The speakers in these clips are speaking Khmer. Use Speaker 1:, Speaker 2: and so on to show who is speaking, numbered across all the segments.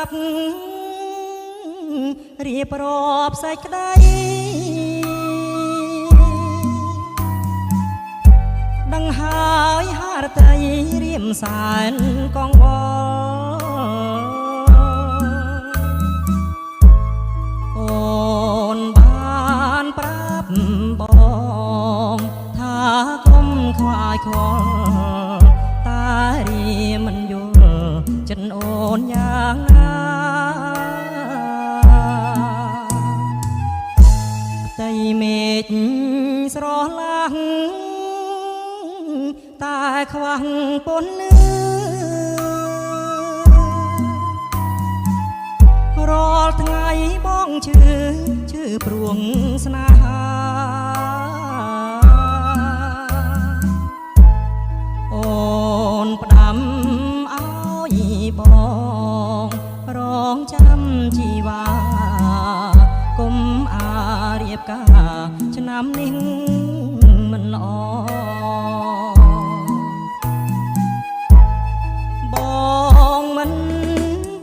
Speaker 1: ប់រៀបរាប់សេចក្តីដឹងហើយហារតីរៀមសែនកងវល់អូនបានប្រាប់បងថាកុំខ្វាយខ្វល់តារៀមិនយល់ចិត្តអូនយ៉ាងណាតែមេឃស្រឡាំងតែខ្វះពន្លឺរាល់ថ្ងៃបងឈឺព្រួងស្នេហាអូនផ្ដាំឲ្យបងរងចាំជីវ៉ាគុំអារៀបការឆ្នាំនេះមិនល្អបងមិន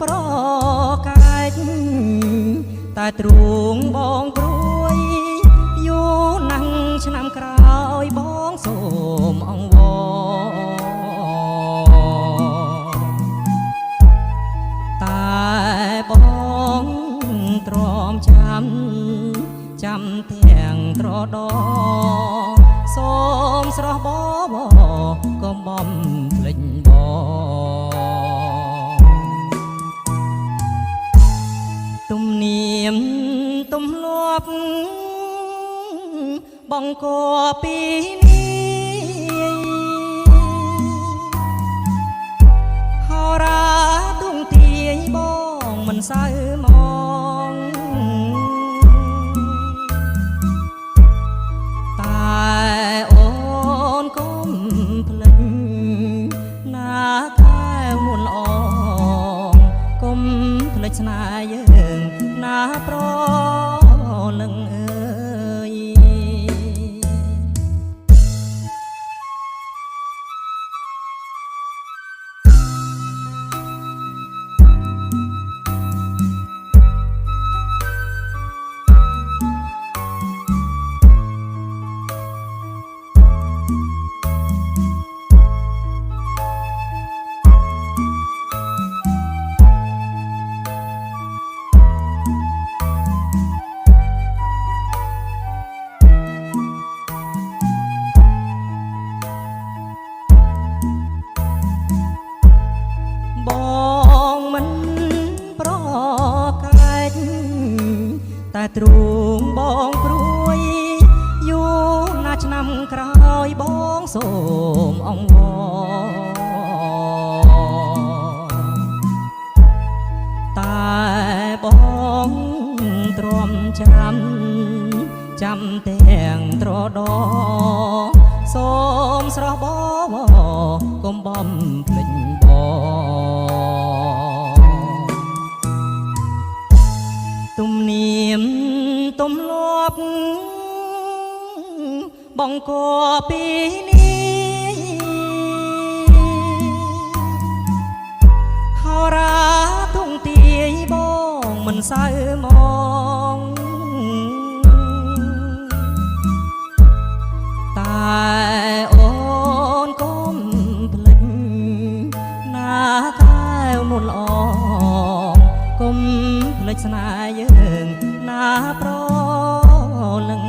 Speaker 1: ប្រកែកតែទ្រូងបងព្រួយយូរណាស់ឆ្នាំក្រោយបងសូមអង្វរតែបងទ្រាំចាំទាំងត្រដសូមស្រស់បបកុំបំភ្លេចទំនៀមទម្លាប់បងកពីនេះហោរាទុំទាយបងមិនសូវមកតែអូនកុំភ្លេចណាកែវមុនល្អកុំភ្លេចស្នេហ៍យើងណាប្រលឹងអើយបងមិនប្រកែកតែទ្រូងបងព្រួយយូរណាស់ឆ្នាំក្រោយបងសូមអង្វរតែបងទ្រាំចាំទាំងត្រដសូមស្រស់បបកុំបំភ្លេចទំនៀមទម្លាប់បងកពីនេះហោរាទុំទាយបងមិនសូវមកតែអូនកុំភ្លេចណាកែវមុនល្អកុំភ្លេចស្នេហ៍យើងណាប្រលឹង